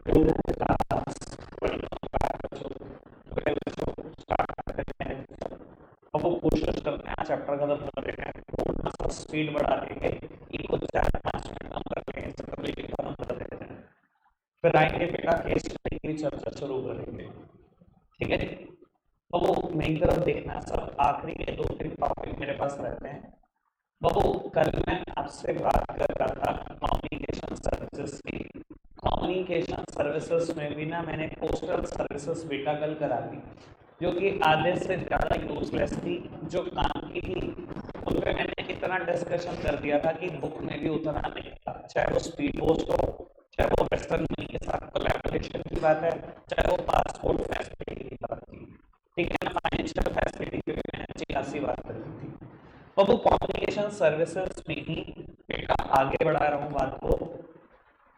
अब वो कोशिश करते हैं चैप्टर खत्म कर देते हैं, थोड़ा सा स्पीड बढ़ा देंगे, इनको 4-5 मिनट कम कर लेंगे, चैप्टर लेके खत्म कर देते हैं, फिर आएंगे बेटा केस स्टडी की चर्चा शुरू करेंगे। ठीक है, तो वो मेरी तरफ देखना, सब आखिरी के 2-3 टॉपिक मेरे पास रहते हैं। बबू कल मैं आपसे बात कर रहा था कम्युनिकेशन सर्विसेज की। कम्युनिकेशन सर्विसेज में भी ना मैंने पोस्टल सर्विसेज बेटा कल करा दी, जो कि आधे से ज़्यादा यूजलेस थी, जो काम की थी उन पर मैंने इतना डिस्कशन कर दिया था कि बुक में भी उतना नहीं था, चाहे वो स्पीड पोस्ट हो, चाहे वो वेस्टर्न यूनियन के साथ कोलैबोरेशन की बात है, चाहे वो पासपोर्ट फैसिलिटी की बात थी। ठीक है ना, फाइनेंशियल फैसिलिटी की भी मैंने अच्छी खासी बात करी थी। अब वो कम्युनिकेशन सर्विसेज में ही बेटा आगे बढ़ा रहा हूँ बात को।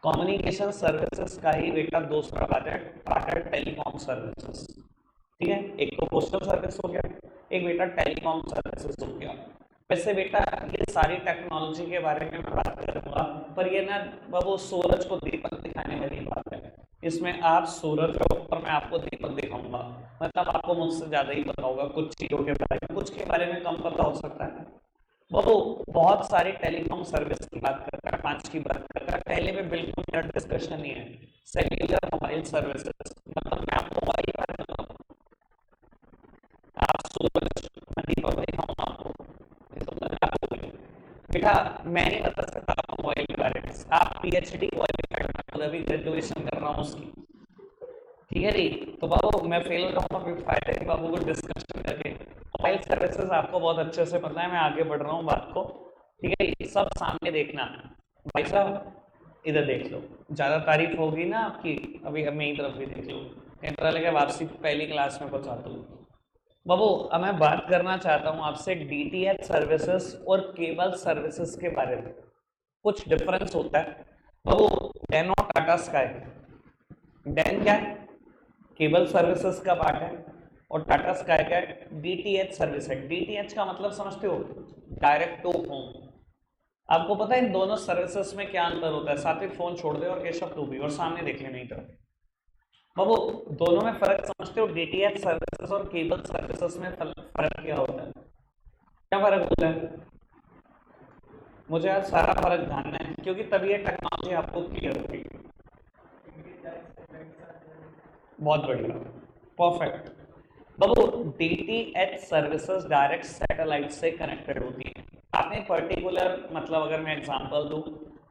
कम्युनिकेशन सर्विसेज का ही बेटा दूसरा पार्ट है टेलीकॉम सर्विसेज। ठीक है, एक तो पोस्टल सर्विस हो गया, एक बेटा टेलीकॉम सर्विसेज हो गया। वैसे बेटा ये सारी टेक्नोलॉजी के बारे में मैं बात करूंगा, पर ये ना बाबू सूरज को दीपक दिखाने वाली बात है। इसमें आप सूरज हो और मैं आपको दीपक दिखाऊंगा, मतलब आपको मुझसे ज्यादा ही पता होगा कुछ चीजों के बारे में, कुछ के बारे में कम पता हो सकता है। वो बहुत सारी टेलीकॉम सर्विस की बात करता है, 5 की बात करता है, पहले में बिल्कुल मेरा डिस्कशन नहीं है। सेल्युलर मोबाइल सर्विसेज, मतलब मैं आपको मोबाइल के बारे में बताऊं, आप सूरज मैं दीपक दिखाऊंगा आपको, ये सब तो आपको बेटा मैं नहीं बता सकता आपको मोबाइल के बारे में, आप पीएचडी क्वालिफाइड, मैं अभी ग्रेजुएशन कर रहा हूँ उसकी। ठीक है जी, तो बाबू मैं फेल हो जाऊंगा, फिर फायदा है बाबू को डिस्कशन करके। मोबाइल सर्विसेज आपको बहुत अच्छे से पता है, मैं आगे बढ़ रहा हूँ बात को। ठीक है, ये सब सामने देखना भाई साहब, इधर देख लो, ज्यादा तारीफ होगी ना आपकी, अभी अब मेरी तरफ भी देख लो, इंटरल लगे वापसी पहली क्लास में पहुंचा दो। बाबू अब मैं बात करना चाहता हूँ आपसे डीटीएच सर्विसेज और केबल सर्विसेज के बारे में, कुछ डिफरेंस होता है। बाबू डेन और टाटा स्काई, डेन क्या है, केबल सर्विसेज का पार्ट है, और टाटा स्काई का डीटीएच सर्विस है। डीटीएच का मतलब समझते हो, डायरेक्ट टू होम। आपको पता है इन दोनों सर्विसेज में क्या अंतर होता है? सात्विक फोन छोड़ दे और केशव तू भी, और सामने देख ले नहीं तो बाबू, दोनों में फर्क समझते हो? डीटीएच सर्विसेज और केबल सर्विसेज में फर्क क्या होता है? क्या फर्क होता है? मुझे आज सारा फर्क जानना है, क्योंकि तभी ये टेक्नोलॉजी आपको क्लियर होगी। बहुत बढ़िया, परफेक्ट। बाबू डीटीएच सर्विसेज डायरेक्ट सैटेलाइट से कनेक्टेड होती है। आपने पर्टिकुलर, मतलब अगर मैं एग्जांपल दूं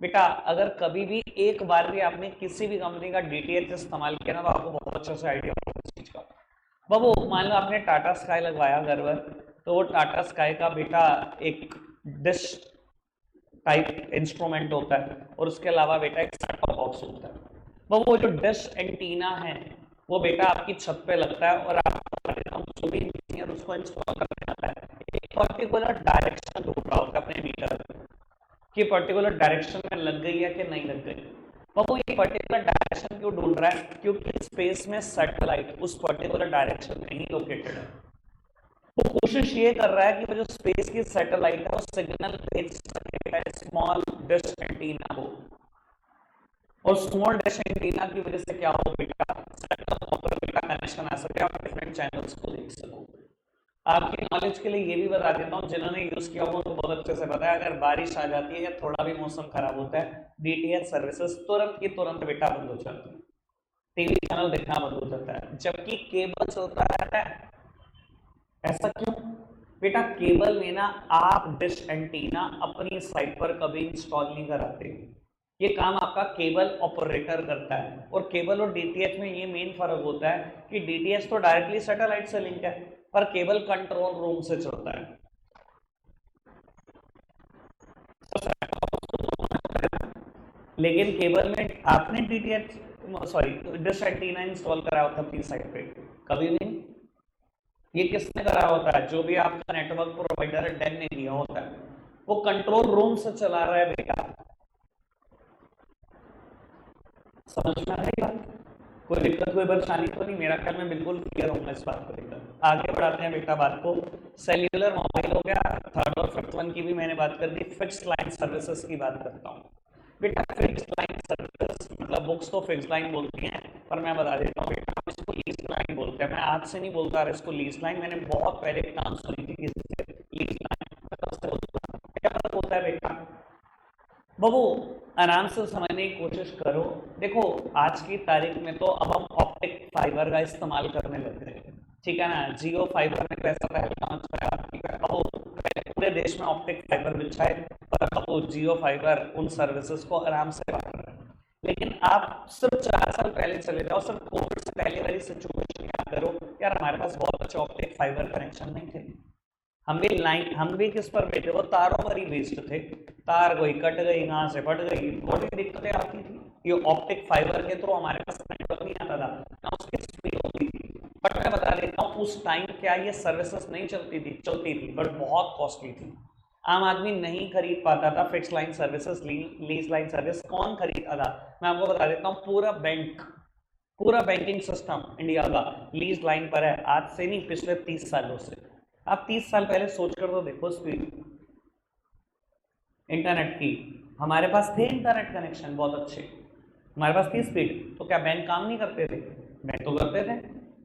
बेटा, अगर कभी भी एक बार भी आपने किसी भी कंपनी का डीटीएच इस्तेमाल किया ना, तो आपको बहुत अच्छे से आइडिया होगा इस चीज का। बाबू मान लो आपने टाटा स्काई लगवाया घर पर, तो वो टाटा स्काई का बेटा एक डिश टाइप इंस्ट्रूमेंट होता है, और उसके अलावा बेटा एक सेट टॉप बॉक्स होता है। वो जो डिश एंटीना है वो बेटा आपकी छत पे लगता है, और आप जो भी इंजीनियर उसको इंस्टॉल करने आता है, एक पर्टिकुलर डायरेक्शन ढूंढ रहा होता है अपने मीटर कि पर्टिकुलर डायरेक्शन में लग गई है कि नहीं लग गई। वो ये पर्टिकुलर डायरेक्शन क्यों ढूंढ रहा है? क्योंकि स्पेस में सैटेलाइट उस पर्टिकुलर डायरेक्शन में ही लोकेटेड है। वो कोशिश ये कर रहा है कि वो जो स्पेस की सैटेलाइट है वो सिग्नल भेज सके स्मॉल डिश एंटीना को, और स्मॉल डिश एंटीना की वजह से क्या हो बेटा, बेटा कनेक्शन आ सके, आप डिफरेंट चैनल्स को देख सको। आपकी नॉलेज के लिए ये भी बता देता हूँ, जिन्होंने यूज किया हो तो बहुत अच्छे से पता है, अगर बारिश आ जाती है या थोड़ा भी मौसम खराब होता है, डीटीएच सर्विसेज तुरंत की तुरंत बेटा बंद हो जाती है, टीवी चैनल देखना बंद हो जाता है, जबकि केबल चलता रहता है। ऐसा क्यों बेटा? केबल में ना आप डिश एंटीना अपनी साइट पर कभी इंस्टॉल नहीं कराते, ये काम आपका केबल ऑपरेटर करता है। और केबल और डीटीएच में ये मेन फर्क होता है कि डीटीएच तो डायरेक्टली सैटेलाइट से लिंक है, पर केबल कंट्रोल रूम से चलता है। लेकिन केबल में आपने DTH sorry dish antenna install करा होता अपनी साइट पे? कभी नहीं। ये किसने करा होता है? जो भी आपका नेटवर्क प्रोवाइडर है डेन ने दिया होता है, वो कंट्रोल रूम से चला रहा है बेटा। समझ में आ रही बात? कोई दिक्कत कोई परेशानी तो नहीं? मेरा ख्याल में बिल्कुल क्लियर हूँ इस बात को लेकर। आगे बढ़ाते हैं बेटा बात को। सेल्यूलर मोबाइल हो गया, थर्ड और फिफ्थ वन की भी मैंने बात कर दी। फिक्स्ड लाइन सर्विसेज की बात करता हूँ बेटा। फिक्स्ड लाइन सर्विसेज मतलब बुक्स तो फिक्स लाइन बोलती हैं, पर मैं बता देता हूँ बेटा इसको लीज लाइन बोलते हैं। मैं आज से नहीं बोलता रहा इसको लीज लाइन, मैंने बहुत पहले एक नाम सुनी थी किसी से, लीज लाइन। क्या मतलब होता है बेटा बाबू, आराम से समझने की कोशिश करो। देखो आज की तारीख में तो अब हम ऑप्टिक फाइबर का इस्तेमाल करने लग गए, ठीक है ना। जियो फाइबर ने पैसा पहले लॉन्च करा, ठीक है, पहले पूरे देश में ऑप्टिक फाइबर बिछाए, पर अब वो जियो फाइबर उन सर्विसेज को आराम से बांट रहा है। लेकिन आप सिर्फ 4 साल पहले चले जाओ, सिर्फ कोविड से पहले वाली सिचुएशन याद करो, यार हमारे पास बहुत अच्छे ऑप्टिक फाइबर कनेक्शन नहीं थे। हम भी किस पर बैठे, वो तारों पर ही बेस्ड थे। तार कोई कट गई, कहाँ से फट गई, बड़ी दिक्कतें आती थी। ये ऑप्टिक फाइबर के थ्रू हमारे पास नेटवर्क नहीं आता था, ना उसकी स्पीड होती थी। बट मैं बता देता हूँ उस टाइम क्या ये सर्विसेज नहीं चलती थी, बट बहुत कॉस्टली थी। आम आदमी नहीं खरीद पाता था fix line services, lease line service कौन खरीदता था। मैं आपको बता देता हूँ पूरा बैंकिंग सिस्टम इंडिया का लीज लाइन पर है, आज से नहीं पिछले 30 सालों से। आप 30 साल पहले सोच कर तो देखो स्पीड इंटरनेट की। हमारे पास थे इंटरनेट कनेक्शन बहुत अच्छे, हमारे पास थी स्पीड, तो क्या बैंक काम नहीं करते थे? बैंक तो करते थे।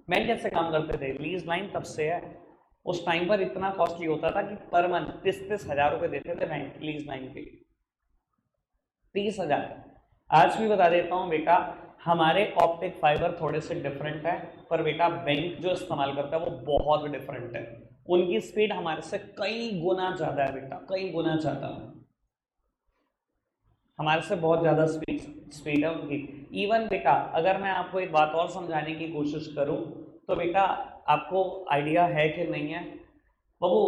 बैंक कैसे काम करते थे? लीज लाइन तब से है। उस टाइम पर इतना कॉस्टली होता था कि पर मंथ 30-30 हजार रुपए देते थे बैंक लीज लाइन के, 30 हजार। आज भी बता देता हूँ बेटा, हमारे ऑप्टिक फाइबर थोड़े से डिफरेंट है, पर बेटा बैंक जो इस्तेमाल करता है वो बहुत डिफरेंट है। उनकी स्पीड हमारे से कई गुना ज्यादा है बेटा, कई गुना ज्यादा। हमारे से बहुत ज्यादा स्पीड है उनकी। इवन बेटा अगर मैं आपको एक बात और समझाने की कोशिश करूं, तो बेटा आपको आइडिया है कि नहीं है बाबू,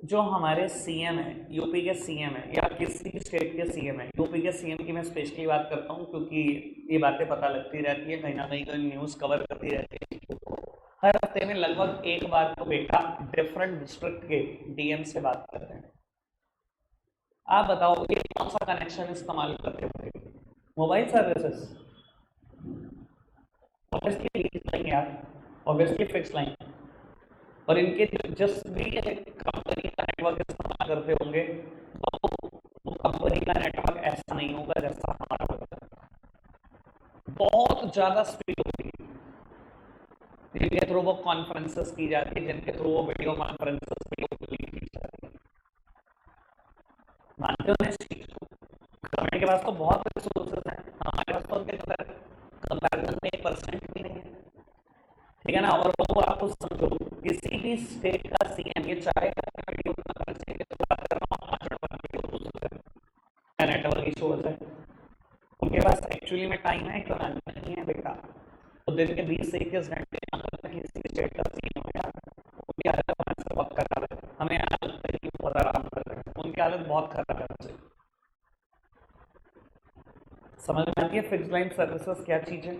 जो हमारे सीएम है, यूपी के सीएम है या किसी भी स्टेट के सीएम है, यूपी के सीएम की मैं स्पेशली बात करता हूँ क्योंकि ये बातें पता लगती रहती है, कहीं ना कहीं कोई न्यूज़ कवर करती रहती है। हर हफ्ते में लगभग एक बार तो बेटा डिफरेंट डिस्ट्रिक्ट के डीएम से बात करते हैं। आप बताओ ये कौन सा कनेक्शन इस्तेमाल करते होंगे? Mobile services, obviously lease line यार, ऑब्वियसली फिक्स लाइन। और इनके जिस भी कंपनी का नेटवर्क इस्तेमाल करते होंगे वो कंपनी का नेटवर्क ऐसा नहीं होगा जैसा हमारा होगा, बहुत ज्यादा स्पीड होगी। जिनके थ्रू वो कॉन्फ्रेंसेस की जाती है, जिनके थ्रू वो वीडियो कॉन्फ्रेंसेस की जाती है, मानते हो ना इस चीज को? गवर्नमेंट के पास तो बहुत रिसोर्सेज हैं, हमारे पास तो उनके कंपैरिजन में 1% भी नहीं है, ठीक है ना। और वो आपको समझो, किसी भी स्टेट का सीएम, ये चाहे वीडियो कॉन्फ्रेंसिंग की बात कर रहा हूँ, 5 मिनट नेटवर्क इशूज है, उनके पास एक्चुअली में टाइम है क्यों नहीं है बेटा? तो दिन के 20 से 21 घंटे किसी स्टेट का सीएम हो यार, उनकी हालत बहुत खराब है। हमें यहाँ लगता है कि बहुत आराम कर रहे हैं, उनकी हालत बहुत खराब है हमसे। समझ में आती है फिक्स लाइन सर्विसेज क्या चीज है?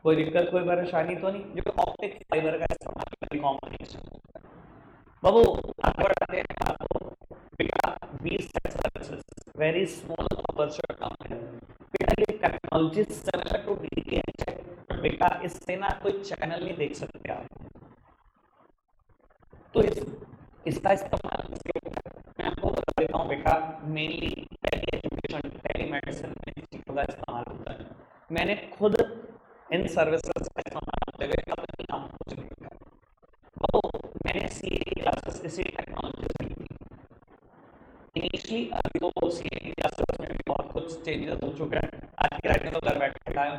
कोई दिक्कत कोई परेशानी तो नहीं? जो ऑप्टिक फाइबर का इस्तेमाल कॉम्बिनेशन बाबू आगे बढ़ाते हैं आपको बेटा। 20 services very small virtual company बेटा, ये टेक्नोलॉजी सिमिलर टू डीटीएच है, बेटा इससे ना कोई चैनल नहीं देख सकते आप, तो इसका इस्तेमाल मैं आपको बता देता हूँ बेटा, mainly tele education, tele medicine में इस चीज़ों का इस्तेमाल होता है। मैंने खुद इन सर्विसेज का इस्तेमाल करते हुए अपने काम को चलेगा, तो मैंने सीए क्लासेस इसी टेक्नोलॉजी से ली थी इनिशियली। अभी तो सीए क्लासेस में भी बहुत कुछ चेंजेस हो चुके हैं। आज की डेट में तो घर बैठे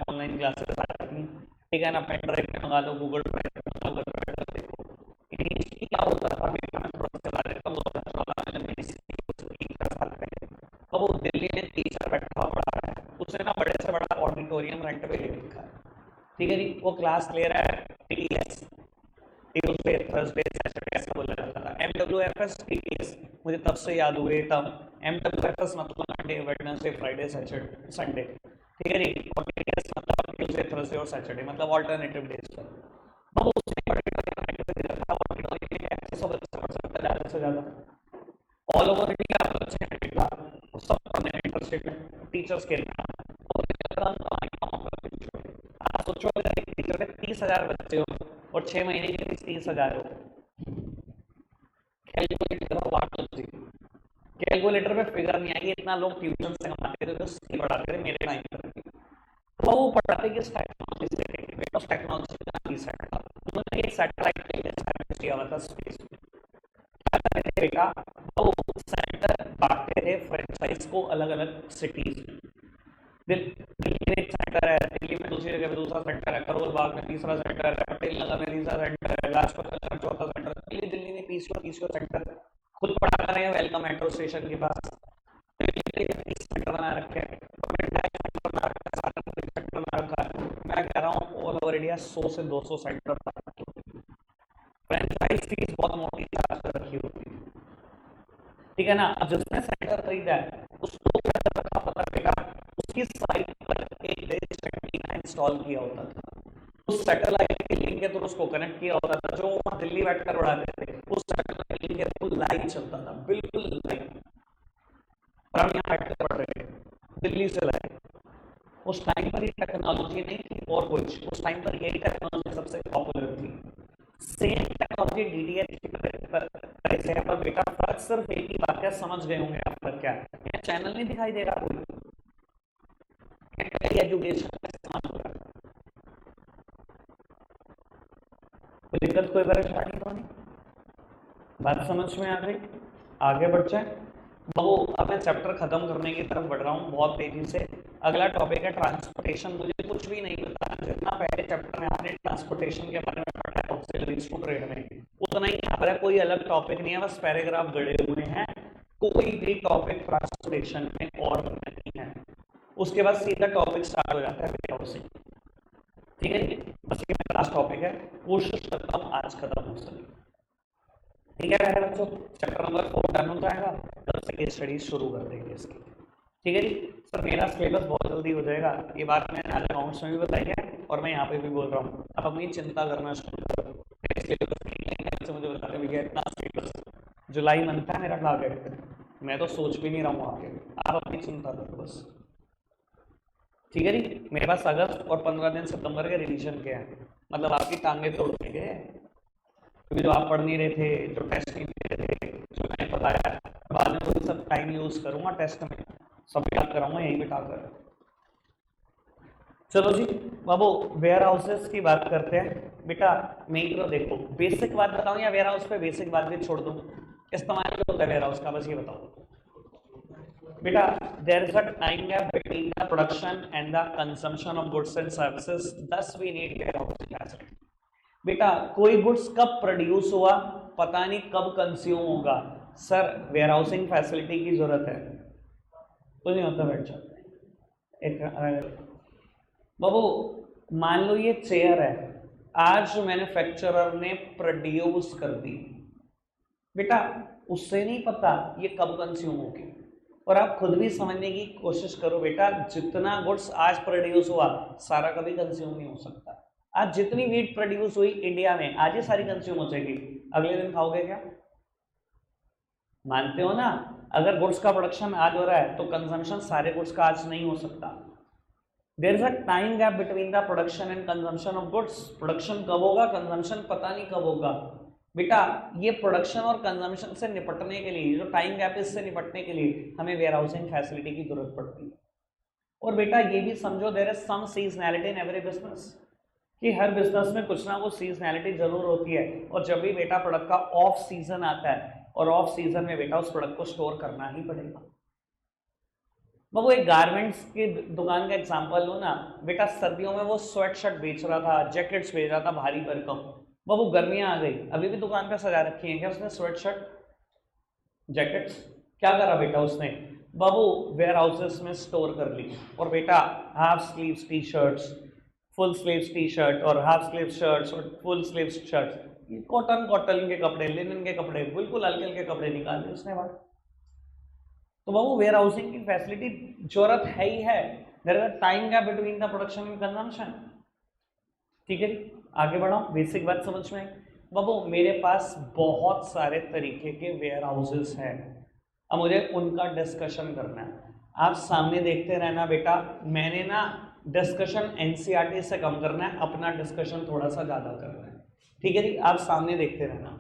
ऑनलाइन क्लासेस आ जाती हैं, ठीक है ना। पेन ड्राइव में मंगा लो, गूगल ड्राइव में मंगा लो, घर बैठे देखो। इनिशियली क्या होता था बेटा, मैं थोड़ा सा बता देता हूँ। 2014 में मेरी सीए हुई 4 साल पहले, तो वो दिल्ली में टीचर बैठा हुआ पढ़ा रहा है, उसने ना बड़े से बड़ा ऑडिटोरियम रेंट पे ले रखा है, ठीक है जी। वो क्लास ले रहा है टीटीएस, ट्यूसडे थर्सडे सैटरडे ऐसा बोला जाता था, MWFS टीटीएस, मुझे तब से याद हुए तब। MWFS मतलब Monday Wednesday Friday Saturday Sunday, ठीक है जी। और टीटीएस मतलब ट्यूसडे थर्सडे और सैटरडे, मतलब ऑल्टरनेटिव डेज पर। तो उसने सब बच्चे पढ़ सकता है ज़्यादा से ज़्यादा, ऑल ओवर इंडिया बच्चे हैं, सब पढ़ने में इंटरेस्टेड है टीचर्स के लिए। आप सोचो अगर एक टीचर में 30,000 बच्चे हो और 6 महीने की फीस 30,000 हो, कैलकुलेटर पे फिगर नहीं आएगी, इतना लोग ट्यूशन से कमाते थे तो पढ़ाते थे मेरे टाइम पर। वो पढ़ाते किस टेक्नोलॉजी से, उस टेक्नोलॉजी का नाम रीसेट था। उन्होंने एक सैटेलाइट के लिए establish किया हुआ था स्पेस में। क्या करते थे बेटा, वो सेंटर बांटते थे फ्रेंचाइज को अलग अलग सिटीज में। दिल्ली में एक सेंटर है, दिल्ली में दूसरी जगह पे दूसरा सेंटर है, करोल बाग में तीसरा सेंटर है, पटेल नगर में तीसरा सेंटर है, लाजपत नगर में चौथा सेंटर है। दिल्ली में पीसीओ सेंटर खुद पढ़ा कर रहे हैं वेलकम मेट्रो स्टेशन के पास। सेंटर बना रखे हैं, मैं कह रहा हूँ ऑल ओवर इंडिया 100 से 200 सेंटर। फ्रेंचाइज फीस बहुत मोटी चार्ज कर रखी होती है, ठीक है ना। अब जिसने सेंटर खरीदा है उसको क्या कर रखा पता बेटा, उसकी साइट पर एक डिश एंटीना इंस्टॉल किया होता था, उस सैटेलाइट के लिंक के थ्रू उसको कनेक्ट किया होता था, जो वहां दिल्ली बैठकर उड़ाते थे उस सैटेलाइट लिंक के थ्रू लाइव चलता था, बिल्कुल लाइव। और हम यहाँ बैठकर पढ़ रहे थे दिल्ली से लाइव। उस टाइम पर ये टेक्नोलॉजी नहीं थी और कुछ, उस टाइम पर यही टेक्नोलॉजी सबसे पॉपुलर थी। सेम टेक्नोलॉजी डीडीएच की तरह से है, पर बेटा फर्क सिर्फ एक ही बात है, समझ गए होंगे आप फर्क क्या है। चैनल नहीं दिखाई दे रहा कोई, एजुकेशन का इस्तेमाल हो रहा है, कोई दिक्कत कोई परेशानी तो नहीं, बात समझ में आ गई। आगे बढ़ जाए वो, अब मैं चैप्टर खत्म करने की तरफ बढ़ रहा हूँ बहुत तेजी से। अगला टॉपिक है ट्रांसपोर्टेशन। मुझे कुछ भी नहीं पता, जितना पहले चैप्टर में आपने ट्रांसपोर्टेशन के बारे में पढ़ा है ऑक्सिलरीज टू ट्रेड में, उतना ही यहाँ पर है, कोई अलग टॉपिक नहीं है, बस पैराग्राफ गड़े हुए हैं, कोई भी टॉपिक ट्रांसपोर्टेशन में और नहीं है। उसके बाद सीधा टॉपिक स्टार्ट हो जाता है वेयरहाउसिंग, ठीक है। बस ये मेरा लास्ट टॉपिक है, कोशिश करता हूँ आज खत्म हो सके, ठीक है मेरे बच्चों। चैप्टर नंबर 4 डन हो जाएगा, तब से केस स्टडी शुरू कर देंगे इसकी, ठीक है जी। सर मेरा सिलेबस बहुत जल्दी हो जाएगा, ये बात मैंने आज अकाउंट्स में भी बताई है और मैं यहाँ पे भी बोल रहा हूँ, आप अपनी चिंता करना शुरू करो। मुझे बताते भैया इतना सिलेबस, जुलाई मंथ है मेरा टारगेट, मैं तो सोच भी नहीं रहा हूँ आगे, आप अपनी चिंता करो बस, ठीक है जी। मेरे पास अगस्त और 15 दिन सितंबर के रिवीजन के हैं, मतलब आपकी टांगे तोड़ देंगे, क्योंकि जो आप पढ़ नहीं रहे थे, जो टेस्ट नहीं दे रहे थे, जो मैंने बताया, बाद में वही सब टाइम यूज करूंगा टेस्ट में, सब याद कराऊंगा यहीं बिठा कर। चलो जी बाबू, वेयर हाउसेस की बात करते हैं बेटा। मेट्रो देखो, बेसिक बात बताऊं या वेयर हाउस पे बेसिक बात भी छोड़ दूं, इस्तेमाल क्यों होता है वेयर हाउस का, बस ये बताओ बेटा। There is a time gap between the production and the consumption of goods and services, thus we need warehousing facility. बेटा कोई गुड्स कब प्रोड्यूस हुआ, पता नहीं कब कंज्यूम होगा, सर वेयर हाउसिंग फैसिलिटी की जरूरत है, कुछ नहीं होता बैठ जाओ एक बाबू। मान लो ये चेयर है, आज मैन्युफैक्चरर ने प्रोड्यूस कर दी, बेटा उससे नहीं पता ये कब कंज्यूम होगी। और आप खुद भी समझने की कोशिश करो बेटा, जितना गुड्स आज प्रोड्यूस हुआ सारा कभी कंज्यूम नहीं हो सकता। आज जितनी वीट प्रोड्यूस हुई इंडिया में आज ये सारी कंज्यूम हो जाएगी, अगले दिन खाओगे क्या, मानते हो ना। अगर गुड्स का प्रोडक्शन आज हो रहा है तो कंजम्पशन सारे गुड्स का आज नहीं हो सकता। There is a time gap between the production and consumption of goods, production कब होगा कंजम्पशन पता नहीं कब होगा। बेटा ये प्रोडक्शन और कंजम्पशन से निपटने के लिए, जो टाइम गैप है इससे निपटने के लिए हमें वेयर हाउसिंग फैसिलिटी की जरूरत पड़ती है। और बेटा ये भी समझो there is some seasonality in every business, कि हर बिजनेस में कुछ ना कुछ सीजनैलिटी जरूर होती है, और जब भी बेटा प्रोडक्ट का ऑफ सीजन आता है और ऑफ सीजन में बेटा उस प्रोडक्ट को स्टोर करना ही पड़ेगा। वो एक गारमेंट्स की दुकान का एग्जांपल लो ना बेटा, सर्दियों में वो स्वेट शर्ट बेच रहा था, जैकेट्स बेच रहा था भारी भरकम, वो गर्मियां आ गई अभी भी दुकान पे सजा रखी है क्या उसने स्वेट शर्ट जैकेट्स, क्या करा बेटा उसने, बाबू वेयर हाउसेस में स्टोर कर ली। और बेटा half sleeves T shirts, full sleeves T shirt और हाफ स्लीव शर्ट्स और full sleeves shirts, cotton cotton के कपड़े, लिनन के कपड़े, बिल्कुल हल्के हल्के कपड़े निकाले उसने बाहर। तो बाबू वेयर हाउसिंग की फैसिलिटी जरूरत है ही है, there is a time gap between the production and consumption, ठीक है जी। आगे बढ़ाओ, बेसिक बात समझ में आई। बाबू मेरे पास बहुत सारे तरीके के वेयर हाउसेस हैं, अब मुझे उनका डिस्कशन करना है, आप सामने देखते रहना बेटा। मैंने ना डिस्कशन एनसीईआरटी से कम करना है, अपना डिस्कशन थोड़ा सा ज्यादा करना है, ठीक है जी। आप सामने देखते रहना।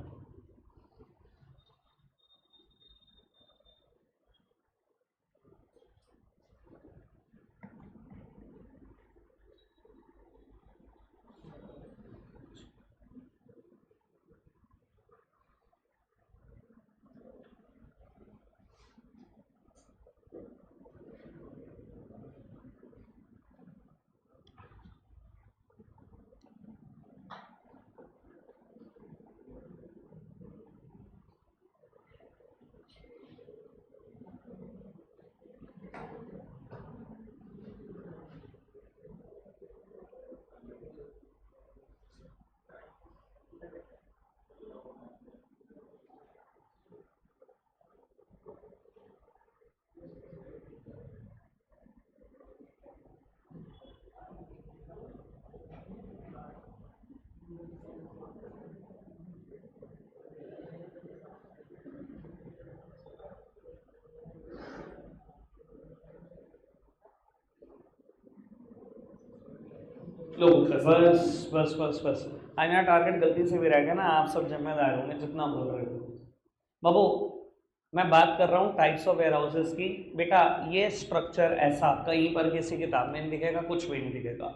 लो बस बस बस बस। मेरा टारगेट गलती से भी रह गया ना, आप सब जिम्मेदार होंगे जितना बोल रहे हो। बाबू मैं बात कर रहा हूँ टाइप्स ऑफ वेयर हाउसेस की। बेटा ये स्ट्रक्चर ऐसा कहीं पर किसी किताब में नहीं दिखेगा, कुछ भी नहीं दिखेगा।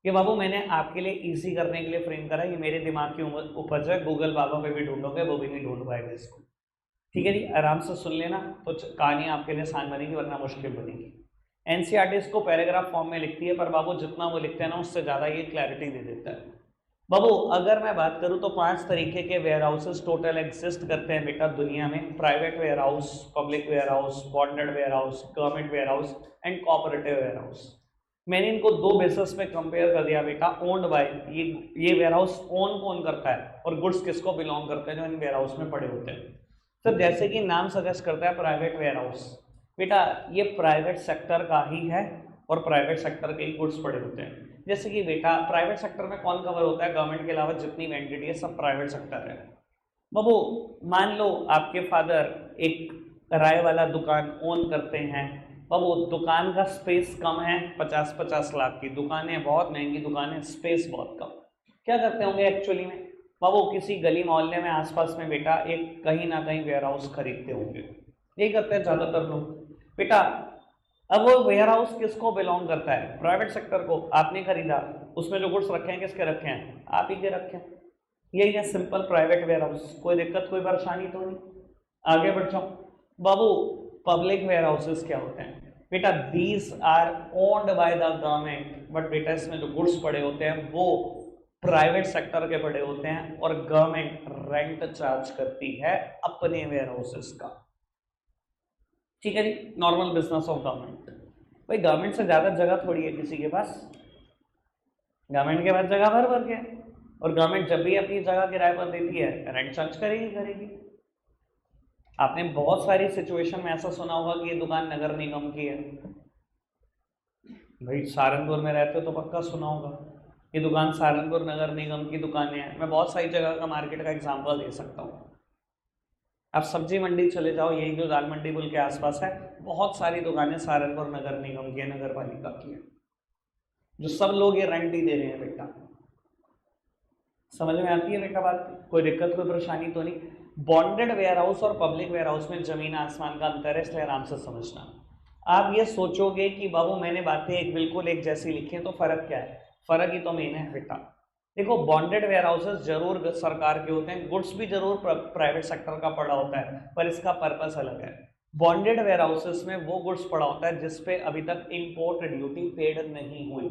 कि बाबू मैंने आपके लिए इजी करने के लिए फ्रेम करा, ये मेरे दिमाग की उपज है, गूगल बाबा पे भी ढूंढोगे वो भी नहीं ढूंढ पाएगा इसको। ठीक है जी, आराम से सुन लेना तो कहानी आपके लिए आसान बनेगी, वरना मुश्किल बनेगी। एनसीईआरटी इसको पैराग्राफ फॉर्म में लिखती है, पर बाबू जितना वो लिखते हैं ना उससे ज़्यादा ये क्लैरिटी दे देता है। बाबू अगर मैं बात करूं तो 5 तरीके के वेयर हाउसेस टोटल एग्जिस्ट करते हैं बेटा दुनिया में। Private ware house, public ware house, bonded ware house, government ware house and cooperative ware house. मैंने इनको 2 बेसिस पे कंपेयर कर दिया बेटा। ओन्ड बाय, ये वेयर हाउस ओन कौन करता है और गुड्स किसको बिलोंग करते हैं जो इन वेयर हाउस में पड़े होते हैं। सर जैसे कि नाम सजेस्ट करता है प्राइवेट वेयर हाउस, बेटा ये प्राइवेट सेक्टर का ही है और प्राइवेट सेक्टर के ही गुड्स पड़े होते हैं। जैसे कि बेटा प्राइवेट सेक्टर में कौन कवर होता है, गवर्नमेंट के अलावा जितनी भी एंटिटी है सब प्राइवेट सेक्टर है। बाबू मान लो आपके फादर एक राय वाला दुकान ओन करते हैं। बाबू दुकान का स्पेस कम है, 50-50 लाख की दुकान है, बहुत महंगी दुकान है, स्पेस बहुत कम। क्या करते होंगे एक्चुअली में, बाबू किसी गली मोहल्ले में आसपास में बेटा एक कहीं ना कहीं वेयर हाउस खरीदते होंगे। यही करते हैं ज्यादातर लोग बेटा। अब वो वेयर हाउस किसको बिलोंग करता है, प्राइवेट सेक्टर को। आपने खरीदा, उसमें जो गुड्स रखे हैं किसके रखे हैं, आप ही के रखे हैं। यही है सिंपल प्राइवेट वेयर हाउस। कोई दिक्कत कोई परेशानी तो नहीं, आगे बढ़ जाओ। बाबू पब्लिक वेयर हाउसेस क्या होते हैं बेटा, these are owned by the government, but बेटा इसमें जो गुड्स पड़े होते हैं वो प्राइवेट सेक्टर के पड़े होते हैं और गवर्नमेंट रेंट चार्ज करती है अपने वेयर हाउसेस का। ठीक है जी, नॉर्मल बिजनेस ऑफ गवर्नमेंट। भाई गवर्नमेंट से ज्यादा जगह थोड़ी है किसी के पास, गवर्नमेंट के पास जगह भर भर के है, और गवर्नमेंट जब भी अपनी जगह किराए पर देती है रेंट चार्ज करेगी करेगी। आपने बहुत सारी सिचुएशन में ऐसा सुना होगा कि ये दुकान नगर निगम की है। भाई सहारनपुर में रहते हो तो पक्का सुना होगा, ये दुकान सहारनपुर नगर निगम की दुकानें हैं। मैं बहुत सारी जगह का मार्केट का एग्जांपल दे सकता हूँ। आप सब्जी मंडी चले जाओ, यही जो दाल मंडी पुल के आसपास है, बहुत सारी दुकानें सहारनपुर नगर निगम की है, नगर पालिका की है, जो सब लोग ये रेंट ही दे रहे हैं बेटा। समझ में आती है बेटा बात, कोई दिक्कत कोई परेशानी तो नहीं। बॉन्डेड वेयर हाउस और पब्लिक वेयर हाउस में जमीन आसमान का अंतर है, इसलिए आराम से समझना। आप ये सोचोगे कि बाबू मैंने बातें एक बिल्कुल एक जैसी लिखी है तो फर्क क्या है, फर्क ही तो मेन है बेटा। देखो बॉन्डेड वेयर हाउसेस जरूर सरकार के होते हैं, गुड्स भी जरूर प्राइवेट सेक्टर का पड़ा होता है, पर इसका पर्पस अलग है। बॉन्डेड वेयर हाउसेस में वो गुड्स पड़ा होता है जिसपे अभी तक इंपोर्ट ड्यूटी पेड नहीं हुई।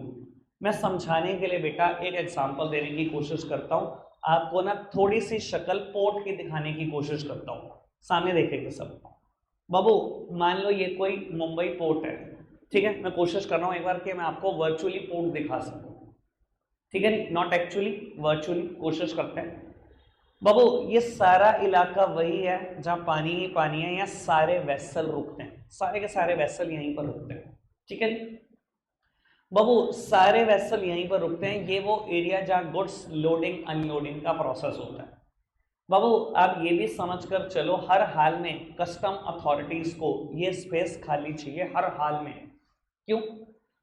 मैं समझाने के लिए बेटा एक एग्जांपल देने की कोशिश करता हूँ, आपको ना थोड़ी सी शक्ल पोर्ट की दिखाने की कोशिश करता हूँ, सामने देखेंगे सब। बाबू मान लो ये कोई मुंबई पोर्ट है, ठीक है, मैं कोशिश कर रहा हूँ एक बार कि मैं आपको वर्चुअली पोर्ट दिखा सकूँ, ठीक है, नॉट एक्चुअली, वर्चुअली कोशिश करते हैं। बाबू ये सारा इलाका वही है जहाँ पानी ही पानी है, यहाँ सारे वेसल रुकते हैं, सारे के सारे वेसल यहीं पर रुकते हैं, ठीक है बाबू, सारे वेसल यहीं पर रुकते हैं। ये वो एरिया जहाँ गुड्स लोडिंग अनलोडिंग का प्रोसेस होता है। बाबू आप ये भी समझ कर चलो, हर हाल में कस्टम अथॉरिटीज को ये स्पेस खाली चाहिए, हर हाल में। क्यों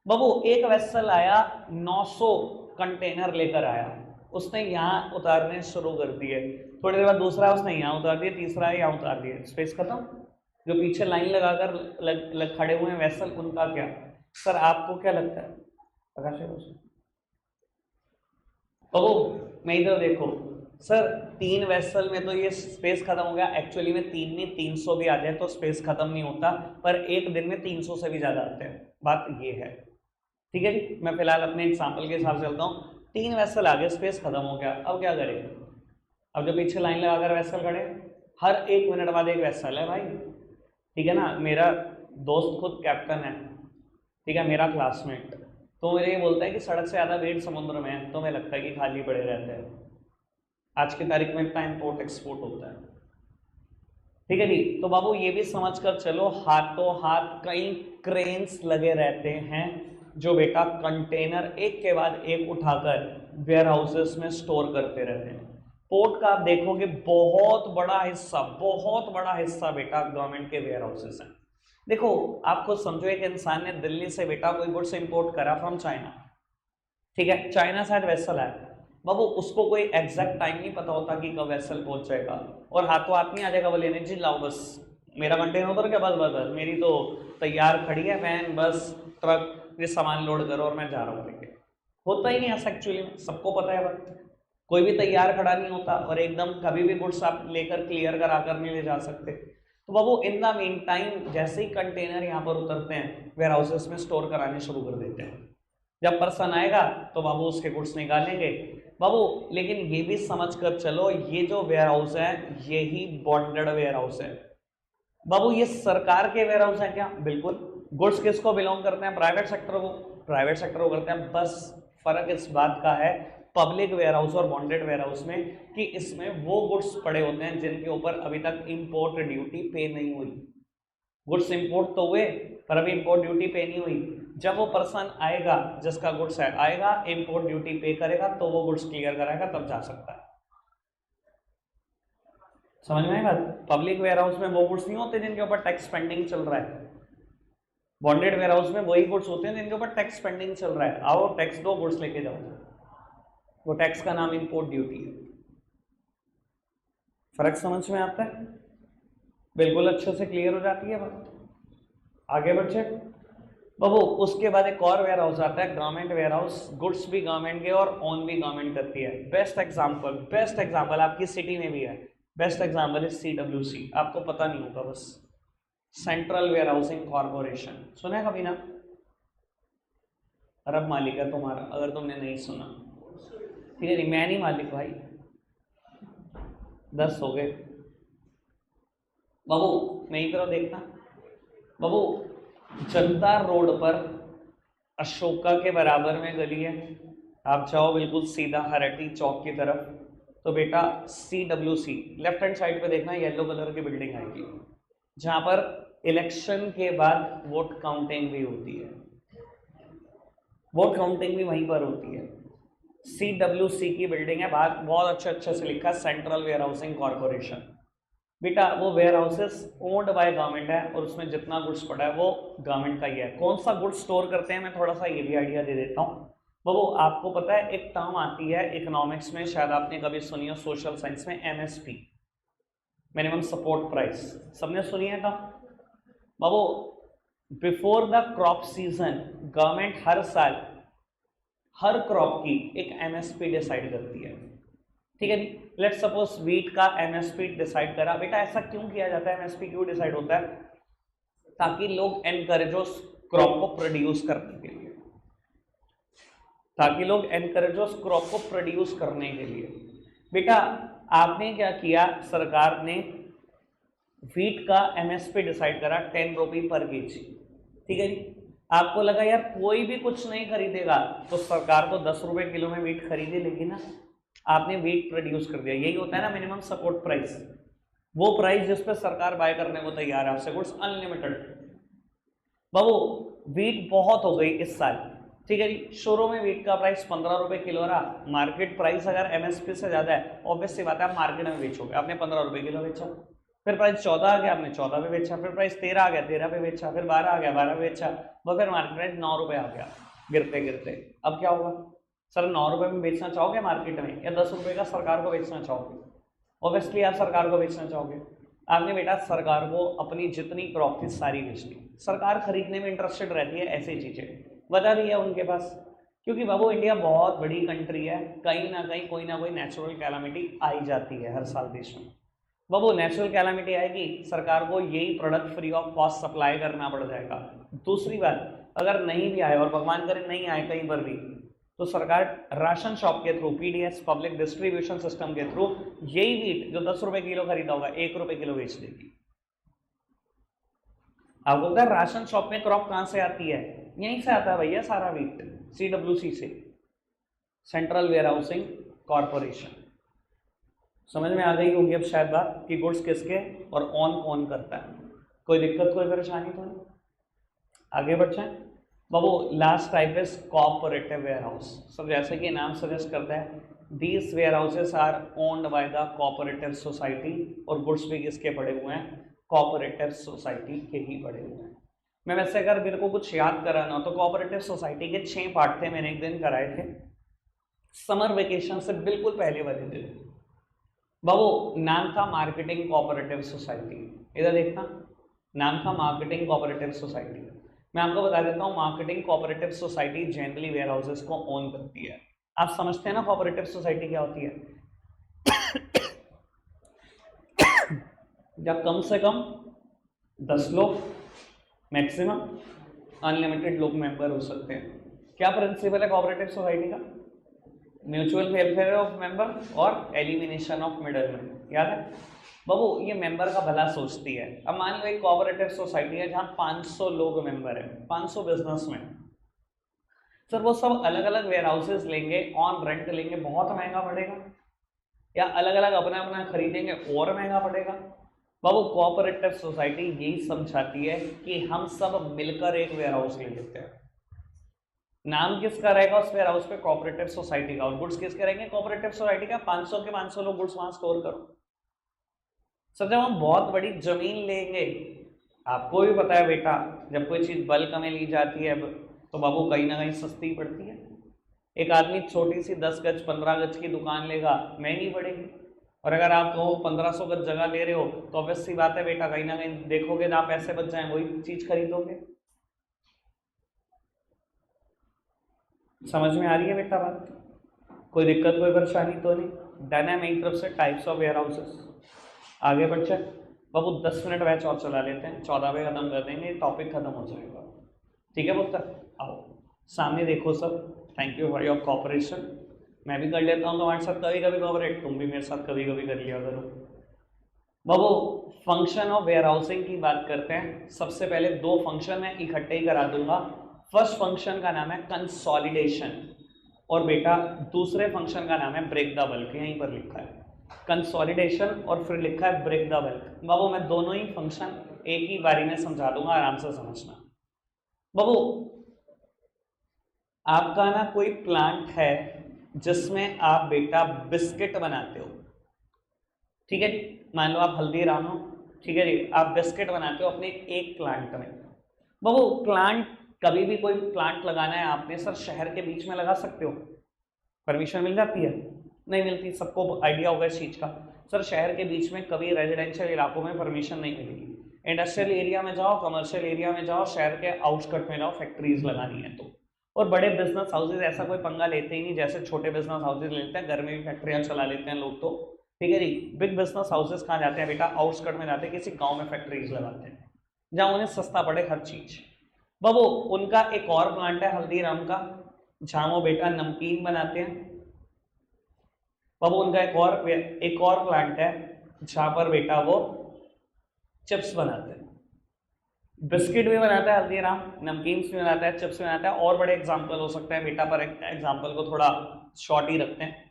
बाबू, एक वेसल आया 900 कंटेनर लेकर आया, उसने यहाँ उतारने शुरू कर दिए, थोड़ी देर बाद दूसरा उसने यहाँ उतार दिया, तीसरा यहाँ उतार दिया, स्पेस खत्म। जो पीछे लाइन लगाकर खड़े हुए हैं वेसल, उनका क्या। सर आपको क्या लगता है प्रकाश बाबू, मैं इधर देखो सर, 3 वेसल में तो ये स्पेस खत्म हो गया। एक्चुअली में 3 नहीं 300 भी आ जाए तो स्पेस खत्म नहीं होता, पर एक दिन में 300 से भी ज्यादा आते हैं, बात ये है, ठीक है जी। मैं फिलहाल अपने एग्जाम्पल के हिसाब से चलता हूँ। 3 वेसल आ गए, स्पेस खत्म हो गया, अब क्या करें। अब जो पीछे लाइन लगाकर वेसल खड़े, हर 1 मिनट बाद एक वेसल है भाई, ठीक है ना। मेरा दोस्त खुद कैप्टन है, ठीक है, मेरा क्लासमेट, तो मेरे ये बोलता है कि सड़क से ज़्यादा भीड़ समुद्र में है, तो हमें लगता है कि खाली पड़े रहते हैं। आज की तारीख में इतना इंपोर्ट एक्सपोर्ट होता है, ठीक है जी। तो बाबू ये भी समझ कर चलो, हाथों हाथ कई क्रेन्स लगे रहते हैं जो बेटा कंटेनर एक के बाद एक उठाकर वेयर हाउसेस में स्टोर करते रहते हैं। पोर्ट का आप देखोगे बहुत बड़ा हिस्सा बेटा गवर्नमेंट के वेयर हाउसेस हैं। देखो आप खुद समझो, एक इंसान ने दिल्ली से बेटा कोई गुड्स इंपोर्ट करा फ्रॉम चाइना, ठीक है, चाइना साइड वेसल है बाबू, उसको कोई एग्जैक्ट टाइम नहीं पता होता कि कब वेसल पहुंच जाएगा, और हाथों हाथ नहीं आ जाएगा वो लेने, जी लाओ बस मेरा कंटेनर उतर गया, बस बस बस मेरी तो तैयार खड़ी है वैन, बस ट्रक, ये सामान लोड करो और मैं जा रहा हूँ लेके। होता ही नहीं ऐसा एक्चुअली में, सबको पता है बात, कोई भी तैयार खड़ा नहीं होता और एकदम कभी भी गुड्स आप लेकर क्लियर करा कर नहीं ले जा सकते। तो बाबू इन द मीन टाइम जैसे ही कंटेनर यहाँ पर उतरते हैं वेयर हाउसेस में स्टोर कराने शुरू कर देते हैं। जब पर्सन आएगा तो बाबू उसके गुड्स निकालेंगे बाबू, लेकिन ये भी समझ कर चलो ये जो वेयर हाउस है यही बॉन्डेड वेयर हाउस है बाबू। ये सरकार के वेयर हाउस है क्या? बिल्कुल। गुड्स किसको बिलोंग करते हैं? प्राइवेट सेक्टर को, प्राइवेट सेक्टर को करते हैं। बस फर्क इस बात का है पब्लिक वेयर हाउस और बॉन्डेड वेयर हाउस में कि इसमें वो गुड्स पड़े होते हैं जिनके ऊपर अभी तक इंपोर्ट ड्यूटी पे नहीं हुई। गुड्स इंपोर्ट तो हुए पर अभी इंपोर्ट ड्यूटी पे नहीं हुई। जब वो पर्सन आएगा जिसका गुड्स है आएगा, इंपोर्ट ड्यूटी पे करेगा तो वो गुड्स क्लियर कराएगा, तब जा सकता है। समझ में आएगा? पब्लिक वेयर हाउस में वो गुड्स नहीं होते जिनके ऊपर टैक्स पेंडिंग चल रहा है, बॉन्डेड वेयर हाउस में वही गुड्स होते हैं जिनके ऊपर टैक्स पेंडिंग चल रहा है। आओ टैक्स दो, गुड्स लेके जाओ, वो टैक्स का नाम इंपोर्ट ड्यूटी है। फर्क समझ में आता है? बिल्कुल अच्छे से क्लियर हो जाती है बात। आगे बढ़े बाबू। उसके बाद एक और वेयर हाउस आता है गवर्नमेंट वेयर हाउस। गुड्स भी गवर्नमेंट के और ओन भी गवर्नमेंट करती है। बेस्ट एग्जांपल आपकी सिटी में भी है, बेस्ट एग्जांपल है CWC। आपको पता नहीं होगा बस, सेंट्रल वेयर हाउसिंग कॉर्पोरेशन, सुना है कभी ना? अरब मालिक है तुम्हारा अगर तुमने नहीं सुना, ठीक है? नहीं मैं नहीं मालिक भाई, 10 हो गए बाबू। नहीं करो देखना बाबू, जनता रोड पर अशोका के बराबर में गली है, आप जाओ बिल्कुल सीधा हरटी चौक की तरफ, तो बेटा CWC लेफ्ट हैंड साइड पे देखना येलो कलर की बिल्डिंग आएगी जहां पर इलेक्शन के बाद वोट काउंटिंग भी होती है। वोट काउंटिंग भी वहीं पर होती है। CWC की बिल्डिंग है, बाहर बहुत अच्छे से लिखा है सेंट्रल वेयर हाउसिंग कॉर्पोरेशन। बेटा वो where houses owned by government है और उसमें जितना गुड्स पड़ा है वो गवर्नमेंट का ही है। कौन सा गुड्स स्टोर करते हैं मैं थोड़ा सा ये भी आइडिया दे देता हूँ बाबू। आपको पता है एक टर्म आती है इकोनॉमिक्स में, शायद आपने कभी सुनी हो, सोशल साइंस में, MSP, मिनिमम सपोर्ट प्राइस, सबने सुनी है टर्म बाबू। Before the crop season government हर साल हर क्रॉप की एक MSP डिसाइड करती है, ठीक है जी। लेट्स सपोज वीट का MSP डिसाइड करा। बेटा ऐसा क्यों किया जाता है, MSP क्यों डिसाइड होता है? ताकि लोग एनकरेज हो क्रॉप को प्रोड्यूस करने के लिए, ताकि लोग एनकरेज हो क्रॉप को प्रोड्यूस करने के लिए। बेटा आपने क्या किया, सरकार ने वीट का MSP डिसाइड करा 10 रुपये पर केजी, ठीक है जी। आपको लगा यार कोई भी कुछ नहीं खरीदेगा तो सरकार तो 10 रुपए किलो में वीट खरीदे लेगी ना, आपने वीट प्रोड्यूस कर दिया। यही होता है ना मिनिमम सपोर्ट प्राइस, वो प्राइस जिस पे सरकार बाय करने को तैयार है आपसे गुड्स अनलिमिटेड। बाबू वीट बहुत हो गई इस साल, ठीक है जी। शुरू में वीट का प्राइस 15 रुपए किलो रहा, मार्केट प्राइस अगर MSP से ज्यादा है ऑब्वियस सी बात है आप मार्केट में बेचोगे। आपने 15 रुपए किलो बेचा, फिर प्राइस 14 आ गया, आपने 14 पे बेचा, फिर प्राइस 13 आ गया, 13 पे बेचा, फिर 12 आ गया, 12 पे बेचा, वो फिर मार्केट प्राइस 9 रुपए आ गया गिरते गिरते। अब क्या होगा सर, 9 रुपए में बेचना चाहोगे मार्केट में या 10 रुपए का सरकार को बेचना चाहोगे? ऑब्वियसली आप सरकार को बेचना चाहोगे। आपने बेटा सरकार को अपनी जितनी क्रॉप थी सारी बेचनी, सरकार खरीदने में इंटरेस्टेड रहती है ऐसी चीजें, वजह भी है उनके पास, क्योंकि बाबू इंडिया बहुत बड़ी कंट्री है, कहीं ना कहीं कोई ना कोई नेचुरल कैलामिटी आई जाती है हर साल देश में। बाबू नेचुरल कैलामिटी आएगी, सरकार को यही product free of cost supply करना पड़ जाएगा। दूसरी बात, अगर नहीं भी आए और भगवान करे नहीं आए कहीं पर भी, तो सरकार राशन शॉप के through, PDS public distribution system के थ्रू यही वीट जो 10 रुपए किलो खरीदा होगा 1 रुपए किलो बेच देगी। आपको पता है राशन शॉप में क्रॉप कहां से आती है? यहीं से आता है भैया सारा वीट, CWC से, सेंट्रल वेयर हाउसिंग कॉर्पोरेशन। समझ में आ गई होगी अब शायद बात कि गुड्स किसके और ऑन कौन करता है। कोई दिक्कत कोई परेशानी तो नहीं? आगे बढ़ जाए बाबू। Last type is cooperative warehouse. सब जैसे कि नाम सजेस्ट करता है, these warehouses are owned by the cooperative society, और गुड्स भी किसके पड़े हुए हैं? कोऑपरेटिव सोसाइटी के ही पड़े हुए हैं। मैं वैसे अगर मेरे को कुछ याद कराना हो तो कोऑपरेटिव सोसाइटी के 6 पार्ट थे, मैंने एक दिन कराए थे। समर वेकेशन से बिल्कुल पहले वाले दिन बाबू, नाम था मार्केटिंग कोऑपरेटिव सोसाइटी। इधर देखना, नाम था मार्केटिंग कोऑपरेटिव सोसाइटी। मैं आपको बता देता हूँ, marketing cooperative society generally where houses को ओन करती है। आप समझते हैं ना कोऑपरेटिव सोसाइटी क्या होती है? जब कम से कम 10 लोग, मैक्सिमम अनलिमिटेड लोग मेंबर हो सकते हैं। क्या प्रिंसिपल है कोऑपरेटिव सोसाइटी का? म्यूचुअल वेलफेयर ऑफ मेंबर और एलिमिनेशन ऑफ मिडलमैन। याद है बाबू? ये मेंबर का भला सोचती है। अब मान लो एक कोऑपरेटिव सोसाइटी है जहां 500 लोग मेंबर है, 500 बिजनेसमैन। सर वो सब अलग अलग वेयर हाउसेस लेंगे, ऑन रेंट लेंगे, बहुत महंगा पड़ेगा, या अलग अलग अपना अपना खरीदेंगे और महंगा पड़ेगा? बाबू कोऑपरेटिव सोसाइटी यही समझाती है कि हम सब मिलकर एक वेयर हाउस ले लेते हैं। नाम किसका रहेगा उस वेयर हाउस पे? कोऑपरेटिव सोसाइटी का। और गुड्स किसके रहेंगे? कोऑपरेटिव सोसाइटी का। 500 के 500 लोग गुड्स वहां स्टोर करो। सर जब हम बहुत बड़ी जमीन लेंगे, आपको भी पता है बेटा, जब कोई चीज बल्क में ली जाती है तो बाबू कहीं ना कहीं सस्ती पड़ती है। एक आदमी छोटी सी 10 गज 15 गज की दुकान लेगा, महंगी पड़ेगी। और अगर आप कहो 1500 गज जगह ले रहे हो तो ऑब्वियस सी बात है बेटा, कहीं ना कहीं देखोगे ना, पैसे बच जाए वही चीज खरीदोगे। समझ में आ रही है बेटा बात? कोई दिक्कत कोई परेशानी तो नहीं? डन है मेरी तरफ से टाइप्स ऑफ वेयर हाउसेस। आगे बढ़ चल बाबू, 10 मिनट बैच और चला लेते हैं, 14 पे खत्म कर देंगे, टॉपिक खत्म हो जाएगा। ठीक है पुत्र? आओ सामने देखो सब। Thank you for your cooperation. मैं भी कर लेता हूँ तुम्हारे साथ कभी कभी कॉपरेट, तुम भी मेरे साथ कभी कभी कर लिया करो। बाबू फंक्शन ऑफ वेयर हाउसिंग की बात करते हैं। सबसे पहले 2 फंक्शन मैं इकट्ठे ही करा दूंगा। फर्स्ट फंक्शन का नाम है कंसोलिडेशन, और बेटा दूसरे फंक्शन का नाम है ब्रेक द बल्क। यहीं पर लिखा है कंसोलिडेशन और फिर लिखा है ब्रेक द बल्क। बाबू मैं दोनों ही फंक्शन एक ही बारी में समझा दूंगा, आराम से समझना। बाबू आपका ना कोई प्लांट है जिसमें आप बेटा बिस्किट बनाते हो, ठीक है जी? मान लो आप हल्दीराम हो, ठीक है जी, आप बिस्किट बनाते हो अपने एक प्लांट में। बाबू प्लांट, कभी भी कोई प्लांट लगाना है आपने, सर शहर के बीच में लगा सकते हो? परमिशन मिल जाती है? नहीं मिलती। सबको आइडिया होगा इस चीज का। सर शहर के बीच में कभी रेजिडेंशियल इलाकों में परमिशन नहीं मिलेगी। इंडस्ट्रियल एरिया में जाओ, कमर्शियल एरिया में जाओ, शहर के आउटस्कर्ट में जाओ, फैक्ट्रीज लगानी है तो। और बड़े बिजनेस हाउसेज ऐसा कोई पंगा लेते ही नहीं जैसे छोटे बिजनेस हाउसेज लेते हैं, घर में भी फैक्ट्रियां चला लेते हैं लोग तो, ठीक है जी। बिग बिजनेस हाउसेज कहाँ जाते हैं बेटा? आउटस्कर्ट में जाते हैं, किसी गाँव में फैक्ट्रीज लगाते हैं जहाँ उन्हें सस्ता पड़े हर चीज। बाबू उनका एक और प्लांट है हल्दीराम का, जहाँ वो बेटा नमकीन बनाते हैं। बाबू उनका एक और प्लांट है जहां पर बेटा वो चिप्स बनाते हैं। बिस्किट भी बनाता है हल्दीराम, नमकीन भी बनाता है, चिप्स भी बनाता है, और बड़े एग्जाम्पल हो सकते हैं बेटा, पर एग्जाम्पल को थोड़ा शॉर्ट ही रखते हैं।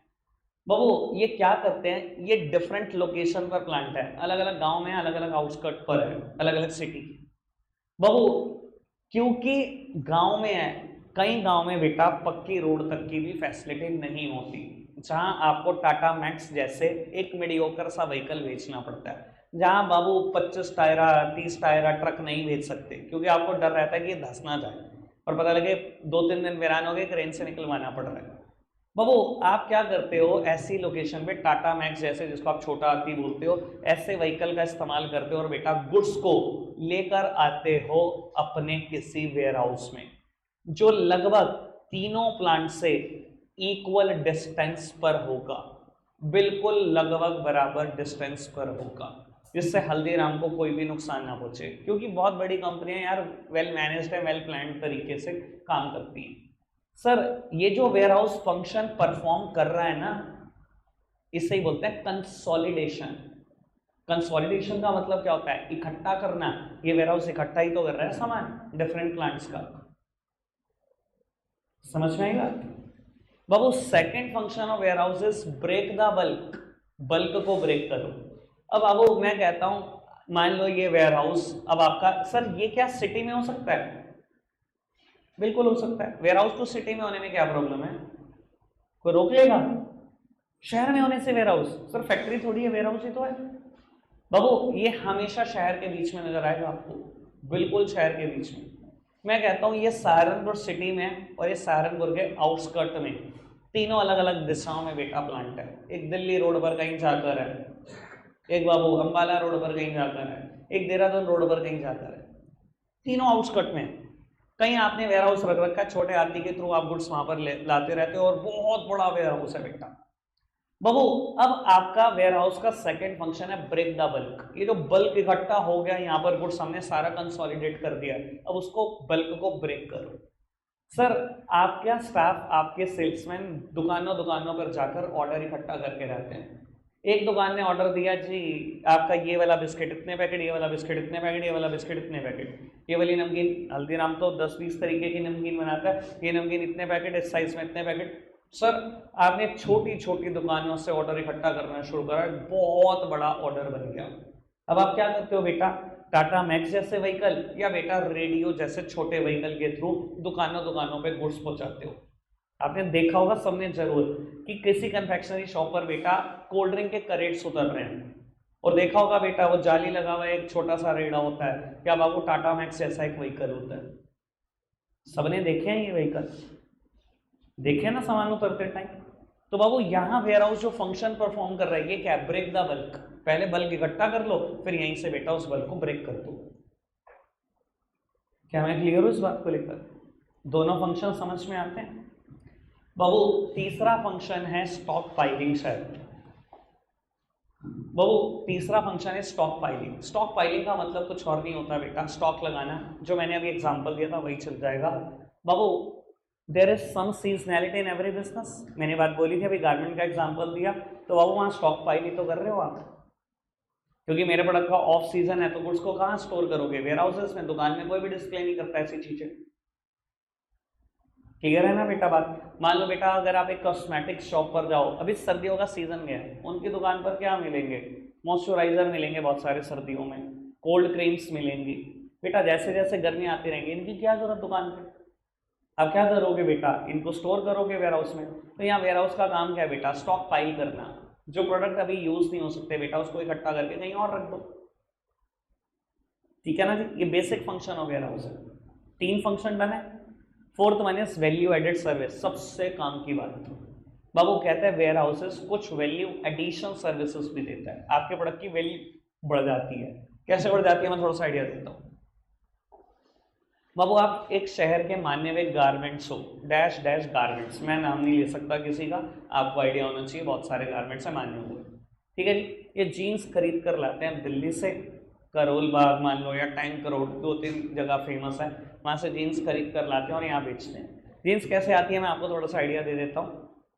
बाबू ये क्या करते हैं, ये डिफरेंट लोकेशन पर प्लांट है, अलग अलग गांव में, अलग अलग आउटस्कर्ट पर है, अलग अलग सिटी। बाबू क्योंकि गांव में है, कई गांव में बेटा पक्की रोड तक की भी फैसिलिटी नहीं होती, जहां आपको टाटा मैक्स जैसे एक मीडियोकर सा व्हीकल बेचना पड़ता है, जहां बाबू 25 टायरा 30 टायरा ट्रक नहीं भेज सकते, क्योंकि आपको डर रहता है कि ये धंस ना जाए और पता लगे 2-3 दिन वीरान हो गए, क्रेन से निकलवाना पड़ रहा है। बाबू आप क्या करते हो, ऐसी लोकेशन पे टाटा मैक्स जैसे, जिसको आप छोटा हाथी बोलते हो, ऐसे व्हीकल का इस्तेमाल करते हो और बेटा गुड्स को लेकर आते हो अपने किसी वेयर हाउस में, जो लगभग तीनों प्लांट से इक्वल डिस्टेंस पर होगा, बिल्कुल लगभग बराबर डिस्टेंस पर होगा, जिससे हल्दीराम को कोई भी नुकसान ना पहुंचे, क्योंकि बहुत बड़ी कंपनियां यार वेल मैनेज्ड है, वेल प्लान्ड तरीके से काम करती हैं। सर ये जो वेयर हाउस फंक्शन परफॉर्म कर रहा है ना, इसे ही बोलते हैं कंसोलिडेशन। कंसोलिडेशन का मतलब क्या होता है? इकट्ठा करना। ये वेयर हाउस इकट्ठा ही तो कर रहा है सामान डिफरेंट प्लांट्स का। समझ में आएगा बाबू? Second function of warehouse is break the bulk. Bulk को ब्रेक करो। अब बाबू मैं कहता हूं, मान लो ये वेयर हाउस अब आपका, सर ये क्या सिटी में हो सकता है? बिल्कुल हो सकता है। वेयर हाउस तो सिटी में होने में क्या प्रॉब्लम है? कोई रोक लेगा? शहर में होने से वेयर हाउस, सर फैक्ट्री थोड़ी है, वेयर हाउस ही तो है। बाबू ये हमेशा शहर के बीच में नजर आएगा आपको, बिल्कुल शहर के बीच में। मैं कहता हूं ये सहारनपुर सिटी में और ये सहारनपुर के आउटस्कर्ट में, तीनों अलग अलग दिशाओं में बेटा प्लांट है। एक दिल्ली रोड पर कहीं जाकर है, एक बाबू अंबाला रोड पर कहीं जाकर है, एक देहरादून रोड पर कहीं जाकर है, तीनों आउटस्कट में। कहीं आपने वेयर हाउस रख रखा है, छोटे हाथी के थ्रू आप गुड्स वहां पर लाते रहते हो और बहुत बड़ा वेयर हाउस है बेटा। बाबू अब आपका वेयर हाउस का सेकंड फंक्शन है ब्रेक द बल्क। ये जो बल्क इकट्ठा हो गया यहाँ पर गुड्स हमने सारा कंसोलिडेट कर दिया, अब उसको बल्क को ब्रेक करो। सर आपका स्टाफ, आपके सेल्समैन दुकानों दुकानों पर जाकर ऑर्डर इकट्ठा करके रहते हैं। एक दुकान ने ऑर्डर दिया जी आपका ये वाला बिस्किट इतने पैकेट, ये वाला बिस्किट इतने पैकेट, ये वाला बिस्किट इतने पैकेट, ये वाली नमकीन, हल्दीराम तो 10-20 तरीके की नमकीन बनाता है, ये नमकीन इतने पैकेट, इस साइज में इतने पैकेट। सर आपने छोटी छोटी दुकानों से ऑर्डर इकट्ठा करना शुरू करा, बहुत बड़ा ऑर्डर बन गया। अब आप क्या करते हो बेटा, टाटा मैक्स जैसे व्हीकल या बेटा रेडियो जैसे छोटे व्हीकल के थ्रू दुकानों दुकानों पे गुड्स पहुंचाते हो। आपने देखा होगा सबने जरूर कि किसी कन्फेक्शनरी शॉप पर बेटा कोल्ड ड्रिंक के करेट्स उतर रहे हैं, और देखा होगा बेटा वो जाली लगा हुआ एक छोटा सा रेड़ा होता है, क्या बाबू टाटा मैक्स जैसा एक व्हीकल होता है। सबने देखे हैं ये व्हीकल, देखे ना सामान उतरते टाइम। तो बाबू यहाँ वेयर हाउस जो फंक्शन परफॉर्म कर रहा है ये क्या है, ब्रेक द बल्क। पहले बल्क इकट्ठा कर लो, फिर यहीं से बेटा उस बल्क को ब्रेक कर दो। क्या मैं क्लियर हूं इस बात को लेकर? दोनों फंक्शन समझ में आते हैं। बाबू तीसरा फंक्शन है स्टॉक पाइलिंग। शायद बाबू तीसरा फंक्शन है स्टॉक पाइलिंग। स्टॉक पाइलिंग का मतलब कुछ और नहीं होता बेटा, स्टॉक लगाना, जो मैंने अभी एग्जांपल दिया था वही चल जाएगा। बाबू there is some seasonality in every business, मैंने बात बोली थी, अभी गारमेंट का एग्जांपल दिया, तो बाबू वहाँ स्टॉक पाइल ही तो कर रहे हो आप, क्योंकि मेरे प्रोडक्ट का ऑफ सीजन है तो गुड्स को कहाँ स्टोर करोगे, वेयर हाउसेस में। दुकान में कोई भी डिस्प्ले नहीं करता ऐसी चीजें। क्लियर है ना बेटा बात? मान लो बेटा अगर आप एक कॉस्मेटिक शॉप पर जाओ, अभी सर्दियों का सीजन गया है, उनकी दुकान पर क्या मिलेंगे, मॉइस्चराइजर मिलेंगे बहुत सारे सर्दियों में, कोल्ड क्रीम्स मिलेंगी बेटा। जैसे जैसे गर्मी आती रहेंगी इनकी क्या जरूरत दुकान पे, अब क्या करोगे बेटा, इनको स्टोर करोगे वेयर हाउस में। तो यहाँ वेयर हाउस का काम क्या है बेटा, स्टॉक पाइल करना। जो प्रोडक्ट अभी यूज नहीं हो सकते बेटा उसको इकट्ठा करके कहीं और रख दो। ठीक है ना जी, ये basic function of ware house है। 3 फंक्शन डन है। Fourth one is value added service, सबसे काम की बात। बाबू कहते हैं वेयर हाउसेस कुछ वैल्यू एडिशन सर्विसेज भी देता है, आपके प्रोडक्ट की वैल्यू बढ़ जाती है। कैसे बढ़ जाती है मैं थोड़ा सा आइडिया देता हूँ। बाबू आप एक शहर के मान्य हुए गारमेंट्स हो, डैश डैश गारमेंट्स, मैं नाम नहीं ले सकता किसी का, आपको आइडिया होना चाहिए, बहुत सारे गारमेंट्स हैं मान्य हुए। ठीक है जी, ये जीन्स खरीद कर लाते हैं दिल्ली से, करोल बाग मान लो या टैंक रोड, 2-3 जगह फेमस है, वहाँ से जीन्स खरीद कर लाते हैं और यहाँ बेचते हैं। जीन्स कैसे आती है मैं आपको थोड़ा सा आइडिया दे देता हूँ।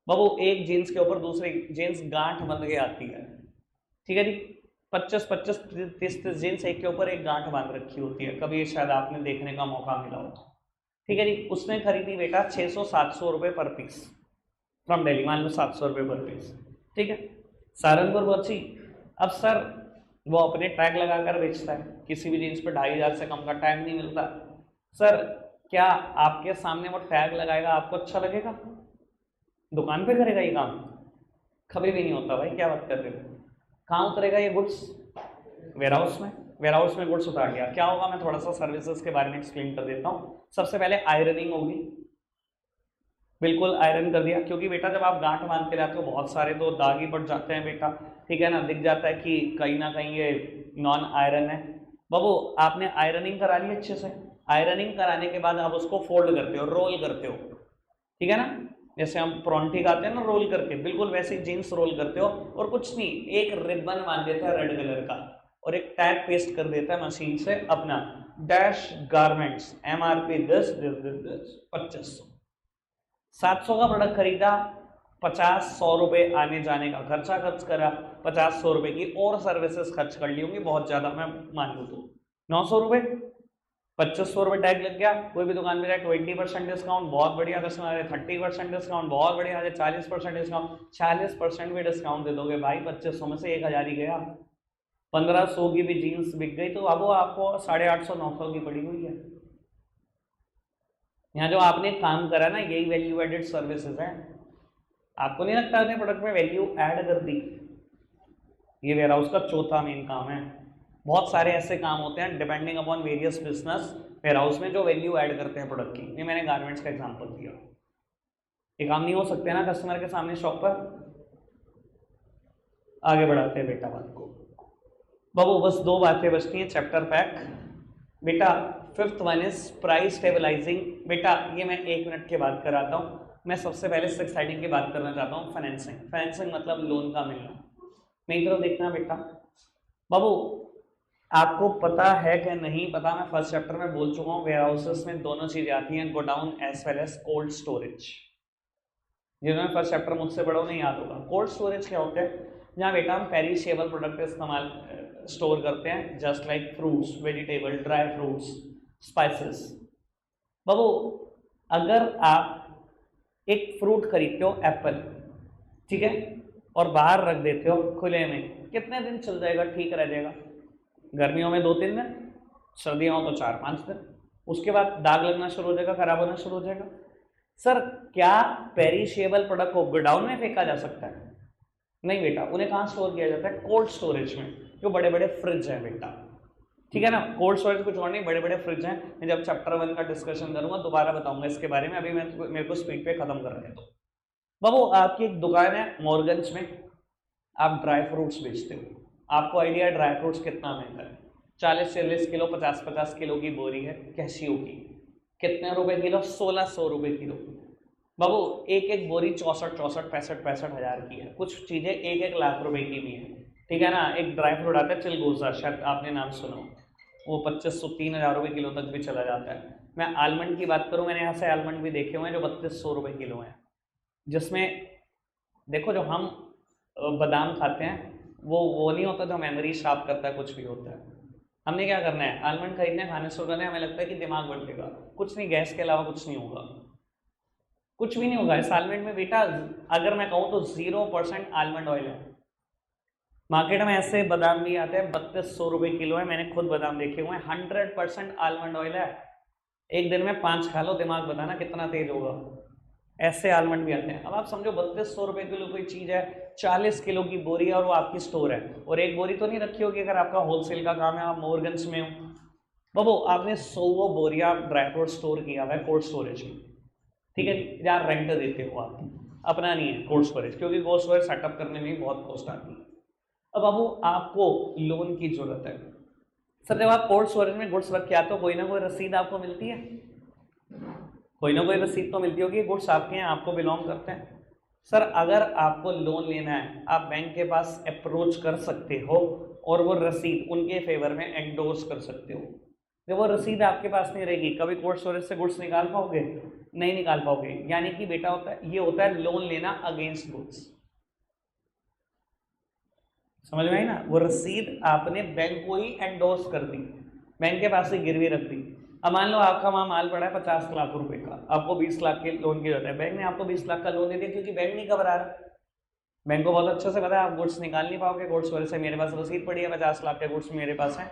बाबू एक जीन्स के ऊपर दूसरी जीन्स गांठ बंध के आती है। ठीक है जी, 25-25 30-30 जीन्स एक के ऊपर एक गांठ बांध रखी होती है, कभी शायद आपने देखने का मौका मिला हो। ठीक है जी, उसने खरीदी बेटा 600-700 रुपये पर पीस फ्रॉम दिल्ली, मान लो 700 रुपये पर पीस। ठीक है, सहारनपुर पहुंची। अब सर वो अपने टैग लगाकर बेचता है, किसी भी जीन्स पे 2500 से कम का टैग नहीं मिलता। सर क्या आपके सामने वो टैग लगाएगा आपको अच्छा लगेगा? दुकान पे करेगा ये काम? कभी भी नहीं होता भाई, क्या बात कर रहे हो। कहाँ उतरेगा ये गुड्स? वेयर हाउस में। वेयर हाउस में गुड्स उतार गया, क्या होगा मैं थोड़ा सा सर्विसेज के बारे में एक्सप्लेन कर देता हूँ। सबसे पहले आयरनिंग होगी, बिल्कुल आयरन कर दिया, क्योंकि बेटा जब आप गांठ बांध के लाते हो बहुत सारे तो दाग ही पड़ जाते हैं बेटा। ठीक है ना, दिख जाता है कि कहीं ना कहीं ये नॉन आयरन है। बाबू आपने आयरनिंग करा ली अच्छे से, आयरनिंग कराने के बाद आप उसको फोल्ड करते हो, रोल करते हो। ठीक है ना, जैसे हम परौंठी खाते हैं ना रोल करके, बिल्कुल वैसे ही जीन्स रोल करते हो, और कुछ नहीं एक रिबन बांध देता है रेड कलर का और एक टैग पेस्ट कर देता है मशीन से अपना, डैश गारमेंट्स MRP 2500। 700 का प्रोडक्ट खरीदा, 50-100 रुपये आने जाने का खर्चा खर्च करा, 50-100 रुपये की और सर्विसेज खर्च कर ली होंगी बहुत ज़्यादा, मैं मान लूँ तो 900 रुपये, 2500 रुपये टैग लग गया। कोई भी दुकान में जाए 20% डिस्काउंट, बहुत बढ़िया कस्टमर है, 30% डिस्काउंट, बहुत बढ़िया है, 40% डिस्काउंट, 40% भी डिस्काउंट दे दोगे भाई, 2500 में से 1000 ही गया, 1500 की भी जीन्स बिक गई, तो अब वो आपको 850-900 की पड़ी हुई है। यहाँ जो आपने काम करा ना यही वैल्यू एडेड सर्विसेज है। आपको नहीं लगता अपने प्रोडक्ट में वैल्यू ऐड कर दी? ये वेयर हाउस का चौथा मेन काम है। बहुत सारे ऐसे काम होते हैं depending upon various business ware house में जो वैल्यू ऐड करते हैं प्रोडक्ट की। ये मैंने गारमेंट्स का एग्जांपल दिया। ये काम नहीं हो सकते ना कस्टमर के सामने शॉप पर। आगे बढ़ाते हैं बेटा बात को। बाबू बस दो बातें बचती हैं चैप्टर पैक बेटा। Fifth one is price stabilising. बेटा ये मैं 1 मिनट के बाद कराता हूँ। मैं सबसे पहले 6 हेडिंग की बात करना चाहता हूँ, फाइनेंसिंग। फाइनेंसिंग मतलब लोन का मिलना। मेरी तरफ देखना बेटा। बाबू आपको पता है कि नहीं पता, मैं फर्स्ट चैप्टर में बोल चुका हूँ, वेयर हाउसेस में दोनों चीजें आती हैं, godown as well as cold storage. जिन्होंने फर्स्ट चैप्टर मुझसे पढ़ा नहीं याद होगा। कोल्ड स्टोरेज क्या होता है? जहाँ बेटा हम पेरिशेबल प्रोडक्ट इस्तेमाल स्टोर करते हैं, just like fruits, vegetable, dry fruits, spices. बाबू अगर आप एक फ्रूट खरीदते हो एप्पल, ठीक है, और बाहर रख देते हो खुले में, कितने दिन चल जाएगा, ठीक रह जाएगा? गर्मियों में 2-3 दिन, सर्दियों में तो 4-5 दिन, उसके बाद दाग लगना शुरू हो जाएगा, खराब होना शुरू हो जाएगा। सर क्या पेरिशेबल प्रोडक्ट को गोडाउन में फेंका जा सकता है? नहीं बेटा, उन्हें कहाँ स्टोर किया जाता है? कोल्ड स्टोरेज में, जो बड़े बड़े फ्रिज हैं बेटा, ठीक है ना। कोल्ड स्टोरेज कुछ और नहीं, बड़े बड़े फ्रिज हैं। मैं जब चैप्टर 1 का डिस्कशन करूंगा दोबारा बताऊंगा इसके बारे में, अभी मेरे को स्पीड पे खत्म कर रहे हैं। तो बाबू आपकी एक दुकान है मॉर्गन्स में, आप ड्राई फ्रूट्स बेचते हो। आपको आइडिया है ड्राई फ्रूट्स कितना महंगा है? 40-40 किलो, 50-50 किलो की बोरी है कैशियो की। कितने रुपए किलो? 1600 रुपए किलो। बाबू एक एक बोरी 64-65 हज़ार की है। कुछ चीज़ें 1-1 लाख रुपए की भी है, ठीक है ना। एक ड्राई फ्रूट आता है चिलगोजा, शायद आपने नाम सुना हो, वो 2500-3000 रुपये किलो तक भी चला जाता है। मैं आलमंड की बात करूँ, मैंने यहाँ से आलमंड भी देखे हुए हैं जो 3200 रुपये किलो हैं, जिसमें देखो जो हम बादाम खाते हैं वो नहीं होता जो मेमोरी शार्प करता है, कुछ भी होता है। हमने क्या करना है, आलमंड खरीदने खाने शुरू करने, हमें लगता है कि दिमाग बढ़ेगा, कुछ नहीं, गैस के अलावा कुछ नहीं होगा, कुछ भी नहीं होगा इस आलमंड में बेटा। अगर मैं कहूँ तो 0% आलमंड ऑयल है। मार्केट में ऐसे बादाम भी आते हैं 3200 रुपये किलो है, मैंने खुद बादाम देखे हुए हैं। 100% आलमंड ऑयल है। एक दिन में 5 खा लो, दिमाग बताना कितना तेज होगा। ऐसे आलमंड भी आते हैं। अब आप समझो 3200 रुपये किलो कोई चीज़ है, 40 किलो की बोरी है और वो आपकी स्टोर है। और एक बोरी तो नहीं रखी होगी, अगर आपका होलसेल का काम है, आप मोरगंज में हो बाबू, आपने 100 बोरिया ड्राई फ्रूट स्टोर किया हुआ है कोल्ड स्टोरेज में, ठीक है जी। यार रेंट देते हो आप, अपना नहीं है कोल्ड स्टोरेज, क्योंकि कोल्ड स्टोरेज सेटअप करने में बहुत कॉस्ट आती है। अब बाबू आपको लोन की जरूरत है। सर जब आप कोल्ड स्टोरेज में गुड्स रख के आते हो, कोई ना कोई रसीद आपको मिलती है, कोई ना कोई रसीद तो मिलती होगी, गुड्स आपके हैं, आपको बिलोंग करते हैं। सर अगर आपको लोन लेना है, आप बैंक के पास अप्रोच कर सकते हो और वो रसीद उनके फेवर में एंडोर्स कर सकते हो। जब वो रसीद आपके पास नहीं रहेगी, कभी कोल्ड स्टोरेज से गुड्स निकाल पाओगे? नहीं निकाल पाओगे। यानी कि बेटा होता है, ये होता है लोन लेना अगेंस्ट गुड्स। समझ में आई ना? वो रसीद आपने बैंक को ही एंडोर्स कर दी, बैंक के पास से गिरवी रख दी। अब मान लो आपका वहां माल पड़ा है 50 लाख रुपए का, आपको 20 लाख के लोन की जरूरत है, बैंक ने आपको 20 लाख का लोन दे दिया, क्योंकि बैंक नहीं घबरा रहा। बैंक को बहुत अच्छे से पता है आप गुड्स निकाल नहीं पाओगे, गुड्स वजह से मेरे पास रसीद पड़ी है, 50 लाख के गुड्स मेरे पास है,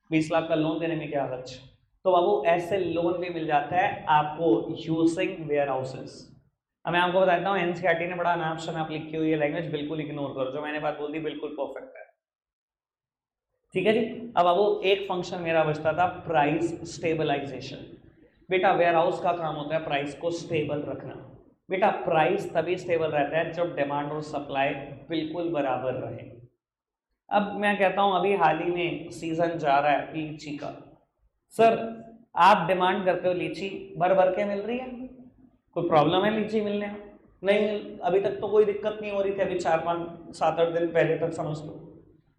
20 लाख का लोन देने में क्या हर्ज। तो बाबू ऐसे लोन भी मिल जाता है आपको यूजिंग वेयर हाउसेस। अब मैं आपको बताता हूँ, एनसीईआरटी ने बड़ा नाम शनाप लिखी हुई है, लैंग्वेज बिल्कुल इग्नोर करो, जो मैंने बात बोल दी बिल्कुल परफेक्ट है, ठीक है जी। अब बाबू एक फंक्शन मेरा बचता था, प्राइस स्टेबलाइजेशन। बेटा वेयर हाउस का काम होता है प्राइस को स्टेबल रखना। बेटा प्राइस तभी स्टेबल रहता है जब डिमांड और सप्लाई बिल्कुल बराबर रहे। अब मैं कहता हूं अभी हाल ही में सीजन जा रहा है लीची का। सर आप डिमांड करते हो लीची भर भर के मिल रही है, कोई प्रॉब्लम है लीची मिलने में? नहीं मिल, अभी तक तो कोई दिक्कत नहीं हो रही थी, अभी 4-5-7-8 दिन पहले तक समझ लो।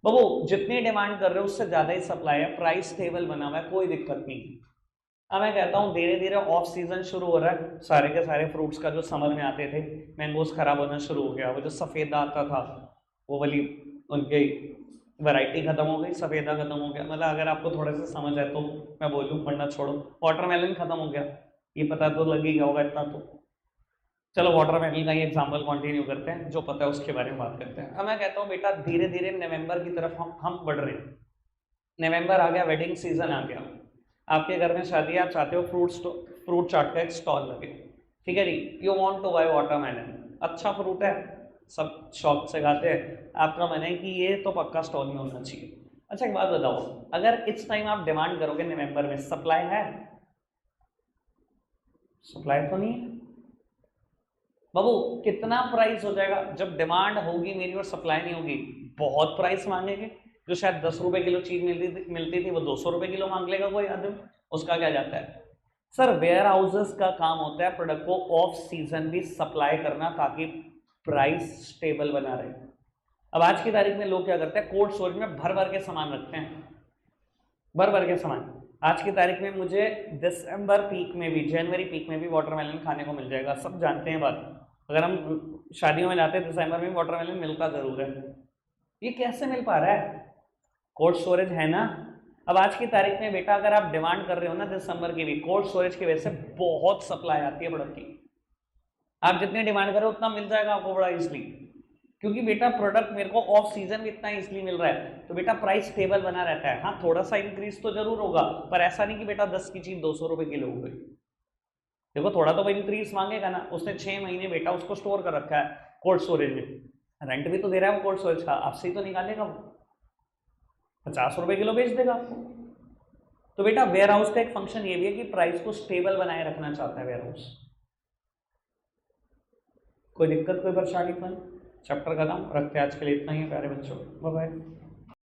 बाबू जितनी डिमांड कर रहे हो उससे ज्यादा ही सप्लाई है, प्राइस स्टेबल बना हुआ है, कोई दिक्कत नहीं। अब मैं कहता हूँ धीरे धीरे ऑफ सीजन शुरू हो रहा है, सारे के सारे फ्रूट्स का जो समर में आते थे, मैंगोज खराब होना शुरू हो गया, वो जो सफ़ेदा आता था वो वाली उनकी वैरायटी खत्म हो गई, सफ़ेदा खत्म हो गया। मतलब अगर आपको थोड़ा सा समझ है तो मैं बोलूँ, वरना छोड़ो। वाटरमेलन खत्म हो गया, ये पता तो लग ही गया होगा इतना तो। चलो वाटरमेलन का ही एग्जाम्पल कंटिन्यू करते हैं, जो पता है उसके बारे में बात करते हैं। अब मैं कहता हूँ बेटा धीरे धीरे नवंबर की तरफ हम बढ़ रहे हैं। नवंबर आ गया, वेडिंग सीजन आ गया, आपके घर में शादी, आप चाहते हो फ्रूट चाट का एक स्टॉल लगे, ठीक है जी। You want to buy watermelon, अच्छा फ्रूट है, सब शौक से खाते हैं, आपका मन है कि ये तो पक्का स्टॉल में होना चाहिए। अच्छा एक बात बताओ, अगर इस टाइम आप डिमांड करोगे नवंबर में, सप्लाई है? सप्लाई तो नहीं है। बाबू कितना प्राइस हो जाएगा जब डिमांड होगी मेरी और सप्लाई नहीं होगी? बहुत प्राइस मांगेंगे। जो शायद 10 रुपए किलो चीज मिलती थी वो 200 रुपए किलो मांग लेगा कोई आदमी। उसका क्या जाता है? सर वेयर हाउसेस का काम होता है प्रोडक्ट को ऑफ सीजन भी सप्लाई करना ताकि प्राइस स्टेबल बना रहे। अब आज की तारीख में लोग क्या करते हैं, कोल्ड स्टोरेज में भर भर के सामान रखते हैं, भर भर के सामान। आज की तारीख में मुझे दिसंबर पीक में भी, जनवरी पीक में भी वाटरमेलन खाने को मिल जाएगा, सब जानते हैं बात। अगर हम शादियों में जाते हैं दिसंबर में वाटरमेलन मिलता जरूर है। ये कैसे मिल पा रहा है? कोल्ड स्टोरेज है ना। अब आज की तारीख में बेटा अगर आप डिमांड कर रहे हो ना दिसंबर की भी, कोल्ड स्टोरेज की वजह से बहुत सप्लाई आती है प्रोडक्ट की। आप जितनी डिमांड करो उतना मिल जाएगा आपको बड़ा इजली, क्योंकि बेटा प्रोडक्ट मेरे को ऑफ सीजन भी इतना इजली मिल रहा है, तो बेटा प्राइस स्टेबल बना रहता है। हाँ थोड़ा सा इंक्रीज तो जरूर होगा, पर ऐसा नहीं कि बेटा 10 की चीज 200 रुपए किलो हो गई। देखो थोड़ा तो इंक्रीज मांगेगा ना, उसने 6 महीने बेटा उसको स्टोर कर रखा है कोल्ड स्टोरेज में, रेंट भी तो दे रहा है वो कोल्ड स्टोरेज का, आपसे ही तो निकालेगा वो, 50 रुपए किलो बेच देगा आपको। तो बेटा वेयर हाउस का एक फंक्शन ये भी है कि प्राइस को स्टेबल बनाए रखना चाहता है वेयर हाउस। कोई दिक्कत कोई परेशानी? चैप्टर खत्म, रखते हैं आज के लिए इतना ही है प्यारे बच्चों, बाय बाय।